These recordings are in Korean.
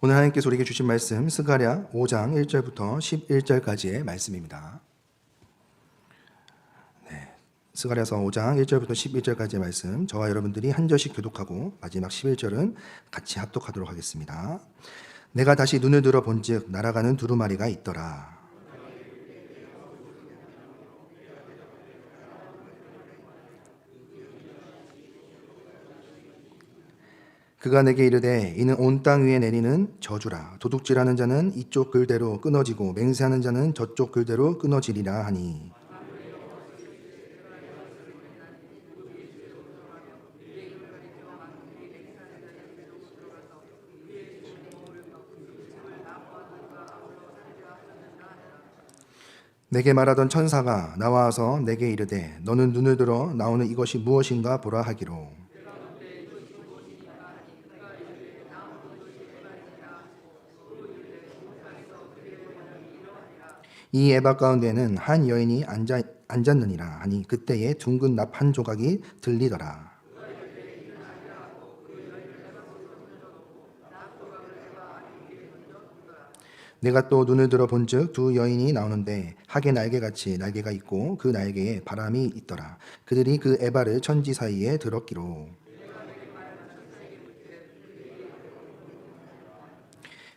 오늘 하나님께서 우리에게 주신 말씀 스가랴 5장 1절부터 11절까지의 말씀입니다. 스가랴서 5장 1절부터 11절까지의 말씀, 저와 여러분들이 한 절씩 교독하고 마지막 11절은 같이 합독하도록 하겠습니다. 내가 다시 눈을 들어 본즉 날아가는 두루마리가 있더라. 그가 내게 이르되 이는 온 땅 위에 내리는 저주라. 도둑질하는 자는 이쪽 글대로 끊어지고 맹세하는 자는 저쪽 글대로 끊어지리라 하니, 내게 말하던 천사가 나와서 내게 이르되 너는 눈을 들어 나오는 이것이 무엇인가 보라 하기로, 이 에바 가운데는 한 여인이 앉았느니라 하니 그때에 둥근 납 한 조각이 들리더라. 내가 또 눈을 들어 본즉 두 여인이 나오는데 학의 날개같이 날개가 있고 그 날개에 바람이 있더라. 그들이 그 에바를 천지 사이에 들었기로.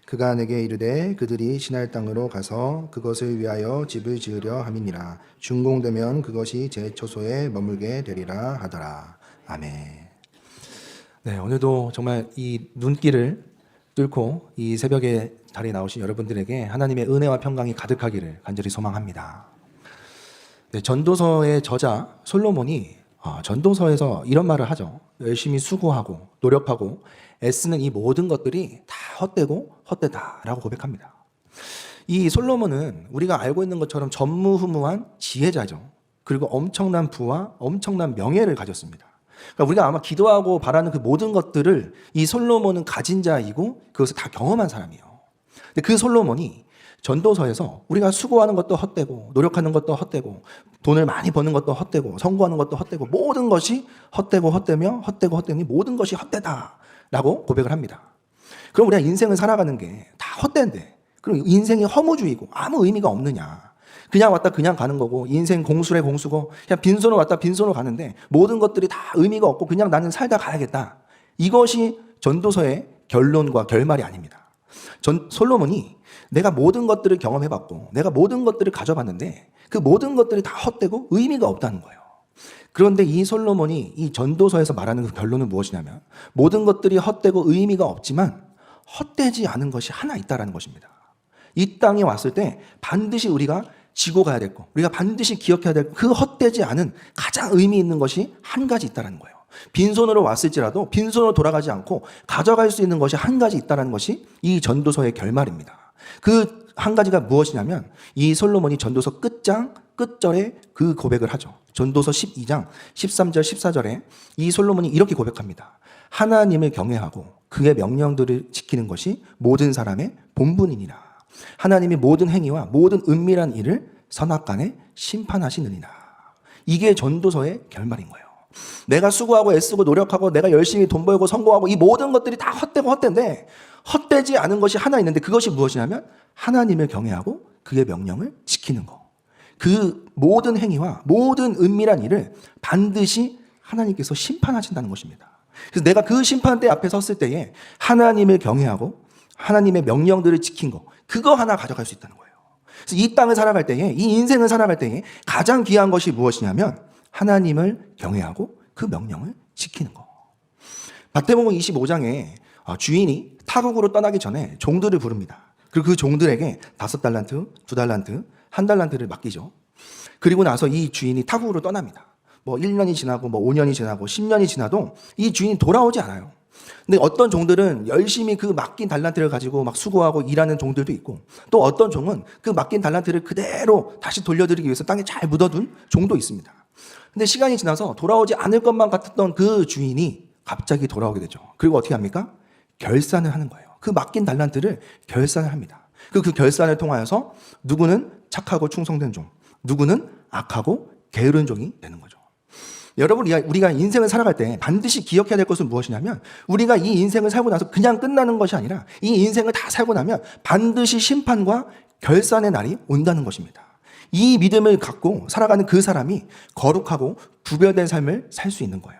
그가 내게 이르되 그들이 신할 땅으로 가서 그것을 위하여 집을 지으려 함이니라. 준공되면 그것이 제 처소에 머물게 되리라 하더라. 아멘. 네, 오늘도 정말 이 눈길을 뚫고 이 새벽에 자리에 나오신 여러분들에게 하나님의 은혜와 평강이 가득하기를 간절히 소망합니다. 네, 전도서의 저자 솔로몬이 전도서에서 이런 말을 하죠. 열심히 수고하고 노력하고 애쓰는 이 모든 것들이 다 헛되고 헛되다라고 고백합니다. 이 솔로몬은 우리가 알고 있는 것처럼 전무후무한 지혜자죠. 그리고 엄청난 부와 엄청난 명예를 가졌습니다. 그러니까 우리가 아마 기도하고 바라는 그 모든 것들을 이 솔로몬은 가진 자이고 그것을 다 경험한 사람이에요. 근데 그 솔로몬이 전도서에서 우리가 수고하는 것도 헛되고 노력하는 것도 헛되고 돈을 많이 버는 것도 헛되고 선거하는 것도 헛되고 모든 것이 헛되고 헛되며 헛되고 헛되니 모든 것이 헛되다라고 고백을 합니다. 그럼 우리가 인생을 살아가는 게 다 헛된데 그럼 인생이 허무주의고 아무 의미가 없느냐. 그냥 왔다 그냥 가는 거고 인생 공수래 공수고 그냥 빈손으로 왔다 빈손으로 가는데 모든 것들이 다 의미가 없고 그냥 나는 살다 가야겠다. 이것이 전도서의 결론과 결말이 아닙니다. 솔로몬이 내가 모든 것들을 경험해봤고 내가 모든 것들을 가져봤는데 그 모든 것들이 다 헛되고 의미가 없다는 거예요. 그런데 이 솔로몬이 이 전도서에서 말하는 그 결론은 무엇이냐면 모든 것들이 헛되고 의미가 없지만 헛되지 않은 것이 하나 있다는 것입니다. 이 땅에 왔을 때 반드시 우리가 지고 가야 될 것, 우리가 반드시 기억해야 될 그 헛되지 않은 가장 의미 있는 것이 한 가지 있다는 거예요. 빈손으로 왔을지라도 빈손으로 돌아가지 않고 가져갈 수 있는 것이 한 가지 있다는 것이 이 전도서의 결말입니다. 그 한 가지가 무엇이냐면 이 솔로몬이 전도서 끝장 끝절에 그 고백을 하죠. 전도서 12장 13절 14절에 이 솔로몬이 이렇게 고백합니다. 하나님을 경외하고 그의 명령들을 지키는 것이 모든 사람의 본분이니라. 하나님이 모든 행위와 모든 은밀한 일을 선악간에 심판하시느니라. 이게 전도서의 결말인 거예요. 내가 수고하고 애쓰고 노력하고 내가 열심히 돈 벌고 성공하고 이 모든 것들이 다 헛되고 헛된데 헛되지 않은 것이 하나 있는데 그것이 무엇이냐면 하나님을 경외하고 그의 명령을 지키는 것. 그 모든 행위와 모든 은밀한 일을 반드시 하나님께서 심판하신다는 것입니다. 그래서 내가 그 심판대 앞에 섰을 때에 하나님을 경외하고 하나님의 명령들을 지킨 것, 그거 하나 가져갈 수 있다는 거예요. 그래서 이 땅을 살아갈 때에, 이 인생을 살아갈 때에 가장 귀한 것이 무엇이냐면 하나님을 경외하고 그 명령을 지키는 것. 마태복음 25장에 주인이 타국으로 떠나기 전에 종들을 부릅니다. 그리고 그 종들에게 5달란트, 2달란트, 1달란트를 맡기죠. 그리고 나서 이 주인이 타국으로 떠납니다. 1년이 지나고 5년이 지나고 10년이 지나도 이 주인이 돌아오지 않아요. 근데 어떤 종들은 열심히 그 맡긴 달란트를 가지고 막 수고하고 일하는 종들도 있고 또 어떤 종은 그 맡긴 달란트를 그대로 다시 돌려드리기 위해서 땅에 잘 묻어둔 종도 있습니다. 근데 시간이 지나서 돌아오지 않을 것만 같았던 그 주인이 갑자기 돌아오게 되죠. 그리고 어떻게 합니까? 결산을 하는 거예요. 그 맡긴 달란트를 결산을 합니다. 그 결산을 통하여서 누구는 착하고 충성된 종, 누구는 악하고 게으른 종이 되는 거죠. 여러분, 우리가 인생을 살아갈 때 반드시 기억해야 될 것은 무엇이냐면, 우리가 이 인생을 살고 나서 그냥 끝나는 것이 아니라 이 인생을 다 살고 나면 반드시 심판과 결산의 날이 온다는 것입니다. 이 믿음을 갖고 살아가는 그 사람이 거룩하고 구별된 삶을 살 수 있는 거예요.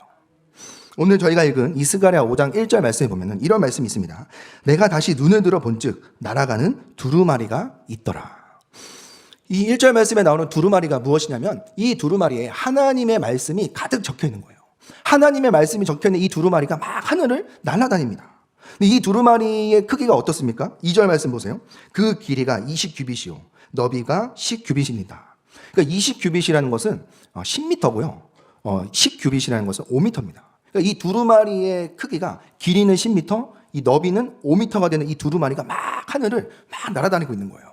오늘 저희가 읽은 이 스가랴 5장 1절 말씀에 보면 이런 말씀이 있습니다. 내가 다시 눈을 들어 본즉 날아가는 두루마리가 있더라. 이 1절 말씀에 나오는 두루마리가 무엇이냐면, 이 두루마리에 하나님의 말씀이 가득 적혀 있는 거예요. 하나님의 말씀이 적혀 있는 이 두루마리가 막 하늘을 날아다닙니다. 근데 이 두루마리의 크기가 어떻습니까? 2절 말씀 보세요. 그 길이가 20규빗이요 너비가 10규빗입니다. 그러니까 20규빗이라는 것은 10m고요. 10규빗이라는 것은 5m입니다. 그러니까 이 두루마리의 크기가, 길이는 10m, 이 너비는 5m가 되는 이 두루마리가 막 하늘을 막 날아다니고 있는 거예요.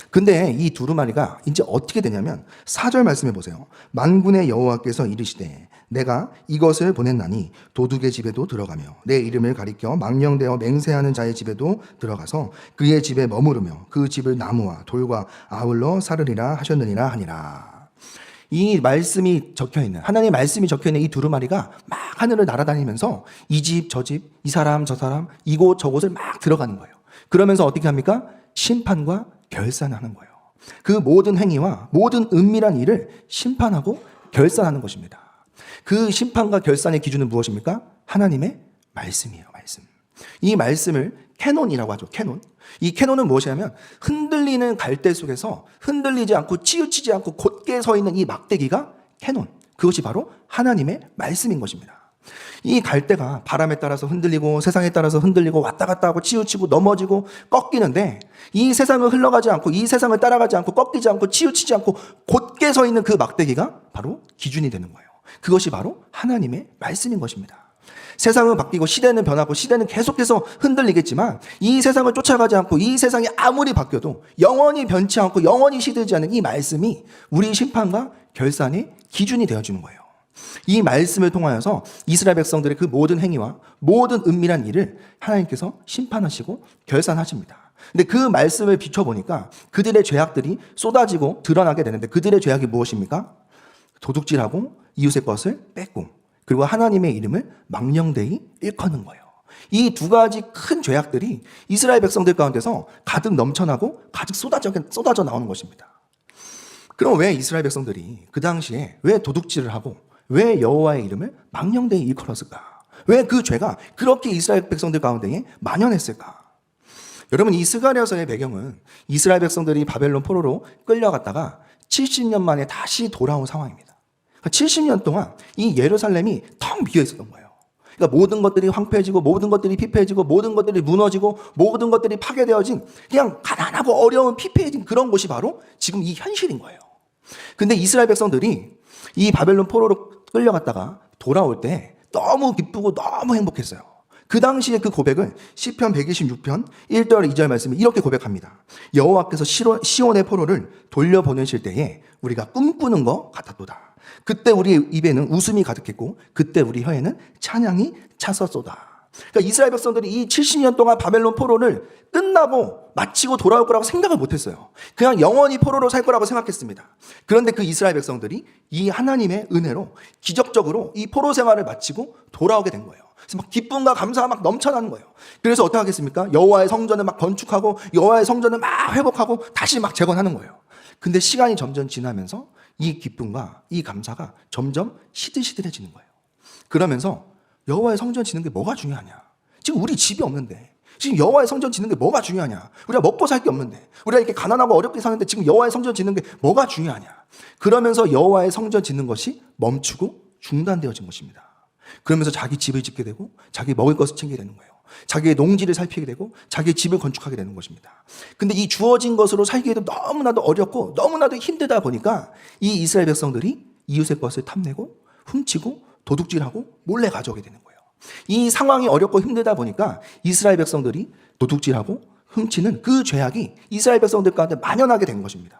근데 이 두루마리가 이제 어떻게 되냐면 4절 말씀해 보세요. 만군의 여호와께서 이르시되 내가 이것을 보냈나니 도둑의 집에도 들어가며 내 이름을 가리켜 망령되어 맹세하는 자의 집에도 들어가서 그의 집에 머무르며 그 집을 나무와 돌과 아울러 사르리라 하셨느니라 하니라. 이 말씀이 적혀있는, 하나님의 말씀이 적혀있는 이 두루마리가 막 하늘을 날아다니면서 이 집, 저 집, 이 사람, 저 사람, 이곳, 저곳을 막 들어가는 거예요. 그러면서 어떻게 합니까? 심판과 결산하는 거예요. 그 모든 행위와 모든 은밀한 일을 심판하고 결산하는 것입니다. 그 심판과 결산의 기준은 무엇입니까? 하나님의 말씀이에요. 말씀. 이 말씀을 캐논이라고 하죠. 캐논. 이 캐논은 무엇이냐면 흔들리는 갈대 속에서 흔들리지 않고 치우치지 않고 곧게 서 있는 이 막대기가 캐논. 그것이 바로 하나님의 말씀인 것입니다. 이 갈대가 바람에 따라서 흔들리고 세상에 따라서 흔들리고 왔다 갔다 하고 치우치고 넘어지고 꺾이는데, 이 세상을 흘러가지 않고 이 세상을 따라가지 않고 꺾이지 않고 치우치지 않고 곧게 서 있는 그 막대기가 바로 기준이 되는 거예요. 그것이 바로 하나님의 말씀인 것입니다. 세상은 바뀌고 시대는 변하고 시대는 계속해서 흔들리겠지만 이 세상을 쫓아가지 않고 이 세상이 아무리 바뀌어도 영원히 변치 않고 영원히 시들지 않는 이 말씀이 우리 심판과 결산의 기준이 되어주는 거예요. 이 말씀을 통하여서 이스라엘 백성들의 그 모든 행위와 모든 은밀한 일을 하나님께서 심판하시고 결산하십니다. 근데 그 말씀을 비춰보니까 그들의 죄악들이 쏟아지고 드러나게 되는데, 그들의 죄악이 무엇입니까? 도둑질하고 이웃의 것을 뺏고 그리고 하나님의 이름을 망령되이 일컫는 거예요. 이 두 가지 큰 죄악들이 이스라엘 백성들 가운데서 가득 넘쳐나고 가득 쏟아져 나오는 것입니다. 그럼 왜 이스라엘 백성들이 그 당시에 왜 도둑질을 하고 왜 여호와의 이름을 망령되이 일컬었을까? 왜 그 죄가 그렇게 이스라엘 백성들 가운데에 만연했을까? 여러분, 이 스가랴서의 배경은 이스라엘 백성들이 바벨론 포로로 끌려갔다가 70년 만에 다시 돌아온 상황입니다. 70년 동안 이 예루살렘이 텅 비어 있었던 거예요. 그러니까 모든 것들이 황폐해지고 모든 것들이 피폐해지고 모든 것들이 무너지고 모든 것들이 파괴되어진, 그냥 가난하고 어려운 피폐해진 그런 곳이 바로 지금 이 현실인 거예요. 근데 이스라엘 백성들이 이 바벨론 포로로 끌려갔다가 돌아올 때 너무 기쁘고 너무 행복했어요. 그 당시에 그 고백을 시편 126편 1절 2절 말씀이 이렇게 고백합니다. 여호와께서 시온의 포로를 돌려보내실 때에 우리가 꿈꾸는 것 같았도다. 그때 우리 입에는 웃음이 가득했고 그때 우리 혀에는 찬양이 찼었도다. 그러니까 이스라엘 백성들이 이 70년 동안 바벨론 포로를 끝나고 마치고 돌아올 거라고 생각을 못했어요. 그냥 영원히 포로로 살 거라고 생각했습니다. 그런데 그 이스라엘 백성들이 이 하나님의 은혜로 기적적으로 이 포로 생활을 마치고 돌아오게 된 거예요. 그래서 막 기쁨과 감사가 막 넘쳐나는 거예요. 그래서 어떻게 하겠습니까? 여호와의 성전을 막 건축하고 여호와의 성전을 막 회복하고 다시 막 재건하는 거예요. 근데 시간이 점점 지나면서 이 기쁨과 이 감사가 점점 시들시들해지는 거예요. 그러면서 여호와의 성전 짓는 게 뭐가 중요하냐? 지금 우리 집이 없는데, 지금 여호와의 성전 짓는 게 뭐가 중요하냐? 우리가 먹고 살 게 없는데, 우리가 이렇게 가난하고 어렵게 사는데 지금 여호와의 성전 짓는 게 뭐가 중요하냐? 그러면서 여호와의 성전 짓는 것이 멈추고 중단되어진 것입니다. 그러면서 자기 집을 짓게 되고 자기 먹을 것을 챙기게 되는 거예요. 자기의 농지를 살피게 되고 자기의 집을 건축하게 되는 것입니다. 근데 이 주어진 것으로 살기에도 너무나도 어렵고 너무나도 힘들다 보니까 이 이스라엘 백성들이 이웃의 것을 탐내고 훔치고 도둑질하고 몰래 가져오게 되는 거예요. 이 상황이 어렵고 힘들다 보니까 이스라엘 백성들이 도둑질하고 훔치는 그 죄악이 이스라엘 백성들 가운데 만연하게 된 것입니다.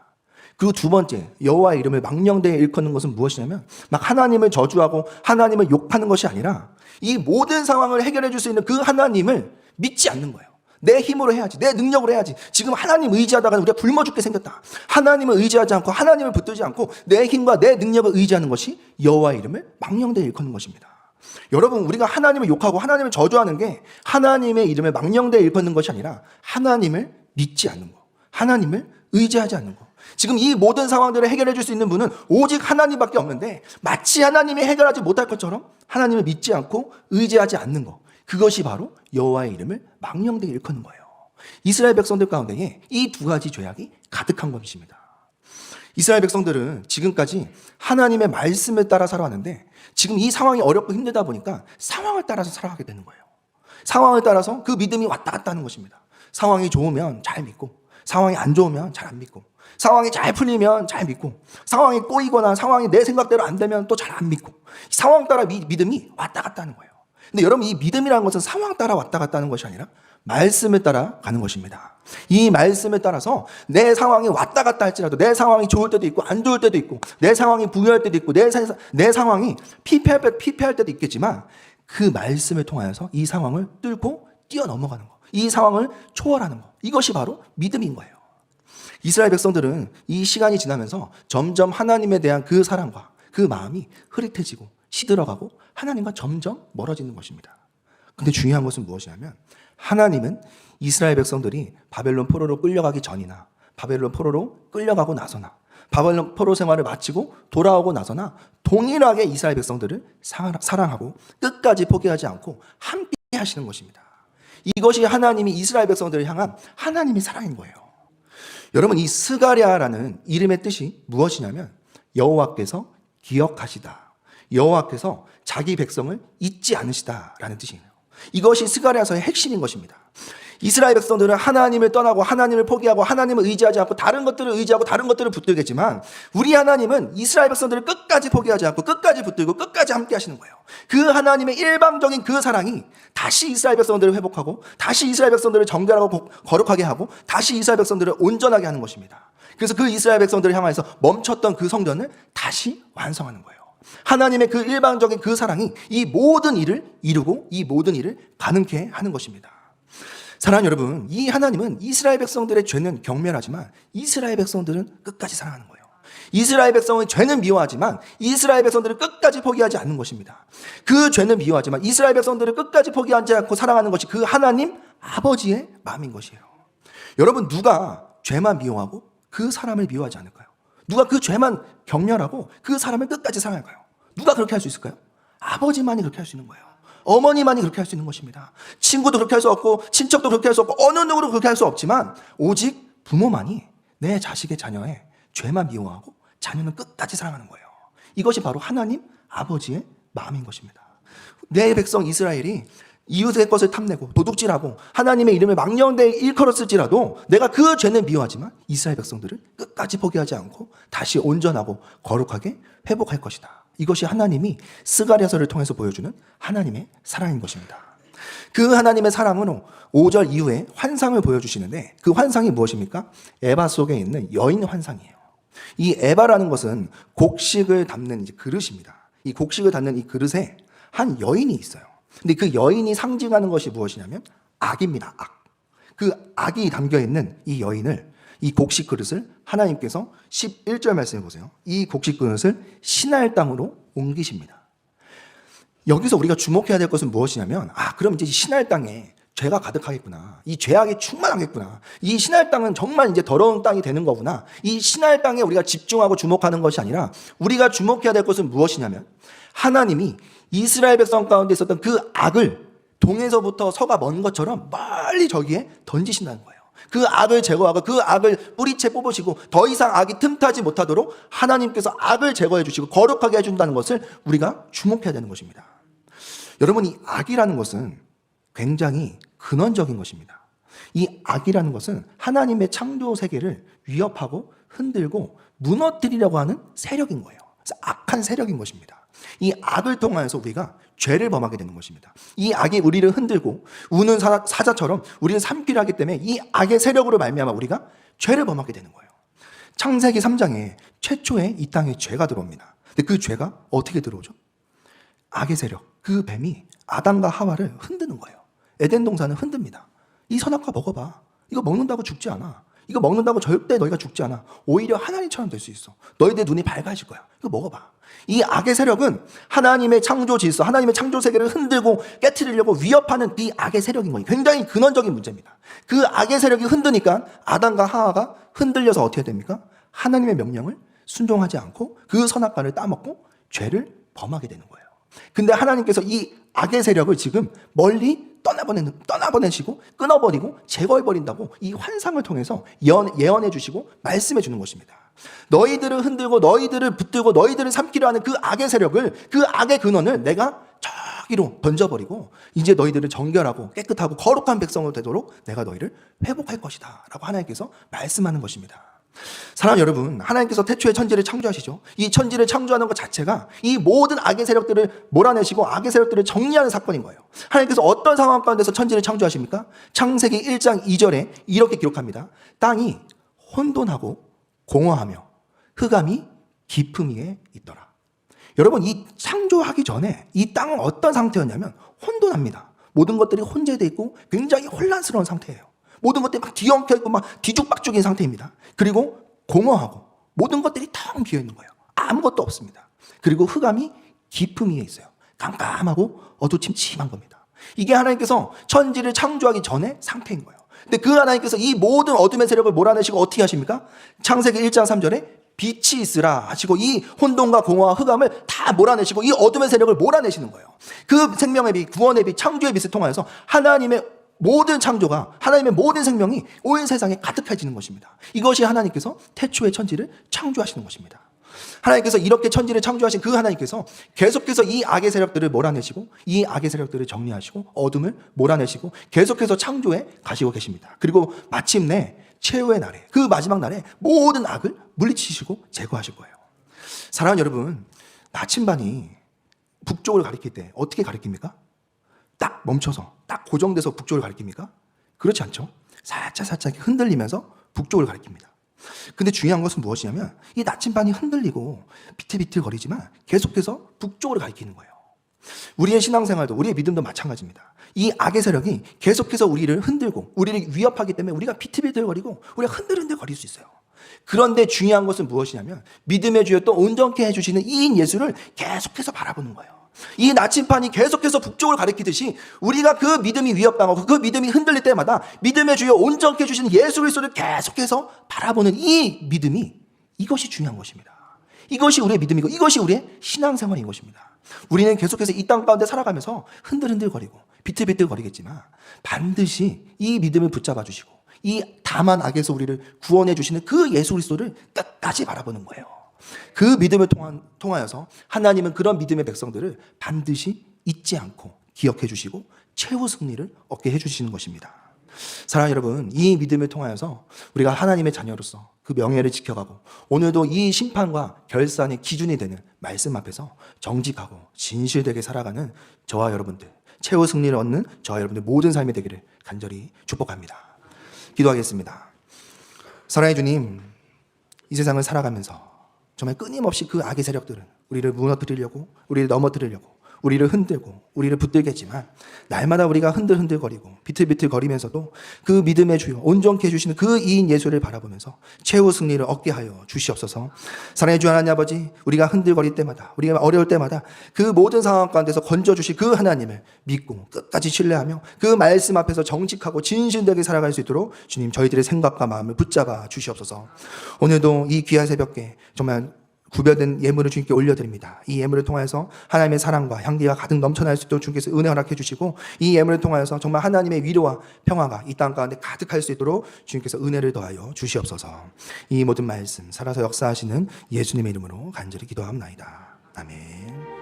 그리고 두 번째, 여호와의 이름을 망령되이 일컫는 것은 무엇이냐면 막 하나님을 저주하고 하나님을 욕하는 것이 아니라 이 모든 상황을 해결해 줄 수 있는 그 하나님을 믿지 않는 거예요. 내 힘으로 해야지, 내 능력으로 해야지. 지금 하나님 의지하다가 우리가 굶어 죽게 생겼다. 하나님을 의지하지 않고 하나님을 붙들지 않고 내 힘과 내 능력을 의지하는 것이 여호와의 이름을 망령되이 일컫는 것입니다. 여러분, 우리가 하나님을 욕하고 하나님을 저주하는 게 하나님의 이름을 망령되이 일컫는 것이 아니라 하나님을 믿지 않는 것, 하나님을 의지하지 않는 것. 지금 이 모든 상황들을 해결해 줄 수 있는 분은 오직 하나님밖에 없는데 마치 하나님이 해결하지 못할 것처럼 하나님을 믿지 않고 의지하지 않는 것, 그것이 바로 여호와의 이름을 망령되이 일컫는 거예요. 이스라엘 백성들 가운데에 이 두 가지 죄악이 가득한 것입니다. 이스라엘 백성들은 지금까지 하나님의 말씀을 따라 살아왔는데 지금 이 상황이 어렵고 힘들다 보니까 상황을 따라서 살아가게 되는 거예요. 상황을 따라서 그 믿음이 왔다 갔다 하는 것입니다. 상황이 좋으면 잘 믿고, 상황이 안 좋으면 잘 안 믿고, 상황이 잘 풀리면 잘 믿고, 상황이 꼬이거나 상황이 내 생각대로 안 되면 또 잘 안 믿고, 상황 따라 믿음이 왔다 갔다 하는 거예요. 근데 여러분, 이 믿음이라는 것은 상황 따라 왔다 갔다 하는 것이 아니라 말씀을 따라 가는 것입니다. 이 말씀을 따라서 내 상황이 왔다 갔다 할지라도, 내 상황이 좋을 때도 있고 안 좋을 때도 있고, 내 상황이 부유할 때도 있고 내 상황이 피폐할 때도 있겠지만 그 말씀을 통하여서 이 상황을 뚫고 뛰어넘어가는 것, 이 상황을 초월하는 것, 이것이 바로 믿음인 거예요. 이스라엘 백성들은 이 시간이 지나면서 점점 하나님에 대한 그 사랑과 그 마음이 흐릿해지고 시들어가고 하나님과 점점 멀어지는 것입니다. 근데 중요한 것은 무엇이냐면, 하나님은 이스라엘 백성들이 바벨론 포로로 끌려가기 전이나 바벨론 포로로 끌려가고 나서나 바벨론 포로 생활을 마치고 돌아오고 나서나 동일하게 이스라엘 백성들을 사랑하고 끝까지 포기하지 않고 함께 하시는 것입니다. 이것이 하나님이 이스라엘 백성들을 향한 하나님의 사랑인 거예요. 여러분, 이 스가랴라는 이름의 뜻이 무엇이냐면 여호와께서 기억하시다, 여호와께서 자기 백성을 잊지 않으시다라는 뜻이에요. 이것이 스가랴서의 핵심인 것입니다. 이스라엘 백성들은 하나님을 떠나고 하나님을 포기하고 하나님을 의지하지 않고 다른 것들을 의지하고 다른 것들을 붙들겠지만, 우리 하나님은 이스라엘 백성들을 끝까지 포기하지 않고 끝까지 붙들고 끝까지 함께 하시는 거예요. 그 하나님의 일방적인 그 사랑이 다시 이스라엘 백성들을 회복하고 다시 이스라엘 백성들을 정결하고 거룩하게 하고 다시 이스라엘 백성들을 온전하게 하는 것입니다. 그래서 그 이스라엘 백성들을 향해서 멈췄던 그 성전을 다시 완성하는 거예요. 하나님의 그 일방적인 그 사랑이 이 모든 일을 이루고 이 모든 일을 가능케 하는 것입니다. 사랑하는 여러분, 이 하나님은 이스라엘 백성들의 죄는 경멸하지만 이스라엘 백성들은 끝까지 사랑하는 거예요. 이스라엘 백성의 죄는 미워하지만 이스라엘 백성들을 끝까지 포기하지 않는 것입니다. 그 죄는 미워하지만 이스라엘 백성들을 끝까지 포기하지 않고 사랑하는 것이 그 하나님 아버지의 마음인 것이에요. 여러분, 누가 죄만 미워하고 그 사람을 미워하지 않을까요? 누가 그 죄만 경멸하고 그 사람을 끝까지 사랑할까요? 누가 그렇게 할 수 있을까요? 아버지만이 그렇게 할 수 있는 거예요. 어머니만이 그렇게 할 수 있는 것입니다. 친구도 그렇게 할 수 없고 친척도 그렇게 할 수 없고 어느 누구도 그렇게 할 수 없지만 오직 부모만이 내 자식의 자녀의 죄만 미워하고 자녀는 끝까지 사랑하는 거예요. 이것이 바로 하나님 아버지의 마음인 것입니다. 내 백성 이스라엘이 이웃의 것을 탐내고 도둑질하고 하나님의 이름을 망령되이 일컬었을지라도 내가 그 죄는 미워하지만 이스라엘 백성들을 끝까지 포기하지 않고 다시 온전하고 거룩하게 회복할 것이다. 이것이 하나님이 스가랴서를 통해서 보여주는 하나님의 사랑인 것입니다. 그 하나님의 사랑으로 5절 이후에 환상을 보여주시는데, 그 환상이 무엇입니까? 에바 속에 있는 여인 환상이에요. 이 에바라는 것은 곡식을 담는 그릇입니다. 이 곡식을 담는 이 그릇에 한 여인이 있어요. 근데 그 여인이 상징하는 것이 무엇이냐면 악입니다. 악. 그 악이 담겨있는 이 여인을, 이 곡식 그릇을 하나님께서 11절 말씀해 보세요. 이 곡식 그릇을 시날 땅으로 옮기십니다. 여기서 우리가 주목해야 될 것은 무엇이냐면, 그럼 이제 시날 땅에 죄가 가득하겠구나. 이 죄악이 충만하겠구나. 이 시날 땅은 정말 이제 더러운 땅이 되는 거구나. 이 시날 땅에 우리가 집중하고 주목하는 것이 아니라 우리가 주목해야 될 것은 무엇이냐면, 하나님이 이스라엘 백성 가운데 있었던 그 악을 동에서부터 서가 먼 것처럼 멀리 저기에 던지신다는 거예요. 그 악을 제거하고 그 악을 뿌리채 뽑으시고 더 이상 악이 틈타지 못하도록 하나님께서 악을 제거해 주시고 거룩하게 해준다는 것을 우리가 주목해야 되는 것입니다. 여러분, 이 악이라는 것은 굉장히 근원적인 것입니다. 이 악이라는 것은 하나님의 창조 세계를 위협하고 흔들고 무너뜨리려고 하는 세력인 거예요. 그래서 악한 세력인 것입니다. 이 악을 통하여서 우리가 죄를 범하게 되는 것입니다. 이 악이 우리를 흔들고 우는 사자처럼 우리를 삼키려 하기 때문에 이 악의 세력으로 말미암아 우리가 죄를 범하게 되는 거예요. 창세기 3장에 최초에 이 땅에 죄가 들어옵니다. 근데 그 죄가 어떻게 들어오죠? 악의 세력, 그 뱀이 아담과 하와를 흔드는 거예요. 에덴 동산을 흔듭니다. 이 선악과 먹어봐. 이거 먹는다고 죽지 않아. 이거 먹는다고 절대 너희가 죽지 않아. 오히려 하나님처럼 될 수 있어. 너희들 눈이 밝아질 거야. 이거 먹어봐. 이 악의 세력은 하나님의 창조 질서, 하나님의 창조 세계를 흔들고 깨트리려고 위협하는 이 악의 세력인 거예요. 굉장히 근원적인 문제입니다. 그 악의 세력이 흔드니까 아담과 하와가 흔들려서 어떻게 됩니까? 하나님의 명령을 순종하지 않고 그 선악과를 따먹고 죄를 범하게 되는 거예요. 근데 하나님께서 이 악의 세력을 지금 멀리 떠나보내시고 끊어버리고 제거해버린다고 이 환상을 통해서 예언해 주시고 말씀해 주는 것입니다. 너희들을 흔들고 너희들을 붙들고 너희들을 삼키려 하는 그 악의 세력을, 그 악의 근원을 내가 저기로 던져버리고 이제 너희들을 정결하고 깨끗하고 거룩한 백성으로 되도록 내가 너희를 회복할 것이다 라고 하나님께서 말씀하는 것입니다. 사랑하는 여러분, 하나님께서 태초에 천지를 창조하시죠. 이 천지를 창조하는 것 자체가 이 모든 악의 세력들을 몰아내시고 악의 세력들을 정리하는 사건인 거예요. 하나님께서 어떤 상황 가운데서 천지를 창조하십니까? 창세기 1장 2절에 이렇게 기록합니다. 땅이 혼돈하고 공허하며 흑암이 깊음 위에 있더라. 여러분, 이 창조하기 전에 이 땅은 어떤 상태였냐면 혼돈합니다. 모든 것들이 혼재되어 있고 굉장히 혼란스러운 상태예요. 모든 것들이 막 뒤엉켜 있고 막 뒤죽박죽인 상태입니다. 그리고 공허하고 모든 것들이 텅 비어 있는 거예요. 아무것도 없습니다. 그리고 흑암이 깊음 위에 있어요. 깜깜하고 어두침침한 겁니다. 이게 하나님께서 천지를 창조하기 전의 상태인 거예요. 근데 그 하나님께서 이 모든 어둠의 세력을 몰아내시고 어떻게 하십니까? 창세기 1장 3절에 빛이 있으라 하시고 이 혼돈과 공허와 흑암을 다 몰아내시고 이 어둠의 세력을 몰아내시는 거예요. 그 생명의 빛, 구원의 빛, 창조의 빛을 통하여서 하나님의 모든 창조가, 하나님의 모든 생명이 온 세상에 가득해지는 것입니다. 이것이 하나님께서 태초의 천지를 창조하시는 것입니다. 하나님께서 이렇게 천지를 창조하신 그 하나님께서 계속해서 이 악의 세력들을 몰아내시고 이 악의 세력들을 정리하시고 어둠을 몰아내시고 계속해서 창조해 가시고 계십니다. 그리고 마침내 최후의 날에, 그 마지막 날에 모든 악을 물리치시고 제거하실 거예요. 사랑하는 여러분, 나침반이 북쪽을 가리킬 때 어떻게 가리킵니까? 딱 멈춰서 딱 고정돼서 북쪽을 가리킵니까? 그렇지 않죠. 살짝 흔들리면서 북쪽을 가리킵니다. 근데 중요한 것은 무엇이냐면 이 나침반이 흔들리고 비틀비틀거리지만 계속해서 북쪽을 가리키는 거예요. 우리의 신앙생활도, 우리의 믿음도 마찬가지입니다. 이 악의 세력이 계속해서 우리를 흔들고 우리를 위협하기 때문에 우리가 비틀비틀거리고 우리가 흔들흔들거릴 수 있어요. 그런데 중요한 것은 무엇이냐면 믿음의 주였던 온전케 해주시는 이인 예수를 계속해서 바라보는 거예요. 이 나침반이 계속해서 북쪽을 가리키듯이 우리가 그 믿음이 위협당하고 그 믿음이 흔들릴 때마다 믿음의 주여 온전케 해주시는 예수 그리스도를 계속해서 바라보는 이 믿음이, 이것이 중요한 것입니다. 이것이 우리의 믿음이고 이것이 우리의 신앙생활인 것입니다. 우리는 계속해서 이 땅 가운데 살아가면서 흔들흔들거리고 비틀비틀거리겠지만 반드시 이 믿음을 붙잡아 주시고 이 다만 악에서 우리를 구원해 주시는 그 예수 그리스도를 끝까지 바라보는 거예요. 그 믿음을 통하여서 하나님은 그런 믿음의 백성들을 반드시 잊지 않고 기억해 주시고 최후 승리를 얻게 해주시는 것입니다. 사랑하는 여러분, 이 믿음을 통하여서 우리가 하나님의 자녀로서 그 명예를 지켜가고 오늘도 이 심판과 결산의 기준이 되는 말씀 앞에서 정직하고 진실되게 살아가는 저와 여러분들, 최후 승리를 얻는 저와 여러분들 모든 삶이 되기를 간절히 축복합니다. 기도하겠습니다. 사랑의 주님, 이 세상을 살아가면서 정말 끊임없이 그 악의 세력들은 우리를 무너뜨리려고, 우리를 넘어뜨리려고, 우리를 흔들고 우리를 붙들겠지만 날마다 우리가 흔들흔들거리고 비틀비틀거리면서도 그 믿음의 주여 온전케 해주시는 그 이인 예수를 바라보면서 최후 승리를 얻게 하여 주시옵소서. 사랑의 주 하나님 아버지, 우리가 흔들거릴 때마다, 우리가 어려울 때마다 그 모든 상황 가운데서 건져주실 그 하나님을 믿고 끝까지 신뢰하며 그 말씀 앞에서 정직하고 진실되게 살아갈 수 있도록 주님 저희들의 생각과 마음을 붙잡아 주시옵소서. 오늘도 이 귀한 새벽에 정말 구별된 예물을 주님께 올려드립니다. 이 예물을 통해서 하나님의 사랑과 향기가 가득 넘쳐날 수 있도록 주님께서 은혜 허락해 주시고 이 예물을 통해서 정말 하나님의 위로와 평화가 이 땅 가운데 가득할 수 있도록 주님께서 은혜를 더하여 주시옵소서. 이 모든 말씀 살아서 역사하시는 예수님의 이름으로 간절히 기도합나이다. 아멘.